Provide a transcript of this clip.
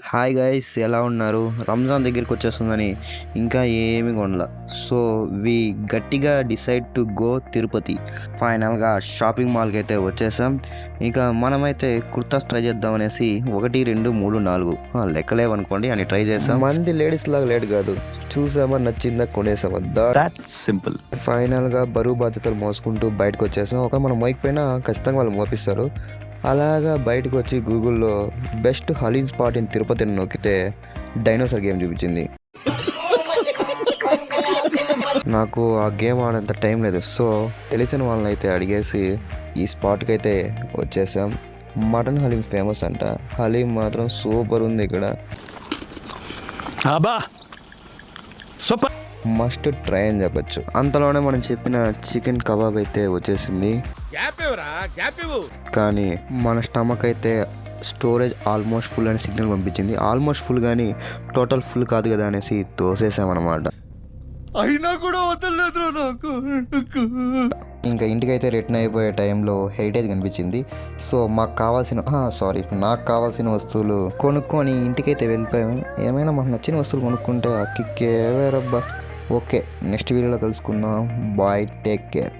Hi guys, ఎలా ఉన్నారు? రంజాన్ దగ్గరికి వచ్చేస్తుందని ఇంకా ఏమి కొనల. సో వి గట్టిగా డిసైడ్ టు గో తిరుపతి. ఫైనల్గా షాపింగ్ మాల్కి అయితే వచ్చేసాం. ఇంకా మనమైతే కుర్తాస్ ట్రై చేద్దాం అనేసి 1 2 3 4 లెక్కలేవనుకోండి అని ట్రై చేసాం. మంది లేడీస్ లాగా లేడు కాదు, చూసామా నచ్చిందా కొనేసామా, దట్ సింపుల్. ఫైనల్గా బరువు బాధ్యతలు మోసుకుంటూ బయటకు వచ్చేసాం. ఒక మనం మైక్ పైన ఖచ్చితంగా వాళ్ళు మోపిస్తారు. అలాగా బయటకు వచ్చి గూగుల్లో best haleem spot in Tirupati అని నొక్కితే డైనోసార్ గేమ్ చూపించింది. నాకు ఆ గేమ్ ఆడేంత టైం లేదు. సో తెలిసిన వాళ్ళని అయితే అడిగేసి ఈ స్పాట్కి అయితే వచ్చేసాం. మటన్ హలీం ఫేమస్ అంట. హలీం మాత్రం సూపర్ ఉంది ఇక్కడ, మస్ట్ ట్రై అని చెప్పచ్చు. అంతలోనే మనం చెప్పిన చికెన్ కబాబ్ అయితే వచ్చేసింది. కానీ మన స్టమక్ అయితే స్టోరేజ్ ఆల్మోస్ట్ ఫుల్ అని సిగ్నల్ పంపించింది. ఆల్మోస్ట్ ఫుల్ కానీ టోటల్ ఫుల్ కాదు కదా అనేసి తోసేసామన్నమాట. అయినా కూడా వదలలేదు నాకు. ఇంకా ఇంటికైతే రిటర్న్ అయిపోయే టైంలో హెరిటేజ్ కనిపించింది. సో నాకు కావాల్సిన వస్తువులు కొనుక్కొని ఇంటికైతే వెళ్ళిపోయాము. ఏమైనా మాకు నచ్చిన వస్తువులు కొనుక్కుంటే ఆ కిక్కే వేరబ్బా. ఓకే, నెక్స్ట్ వీడియోలో కలుసుకుందాం. Bye, take care.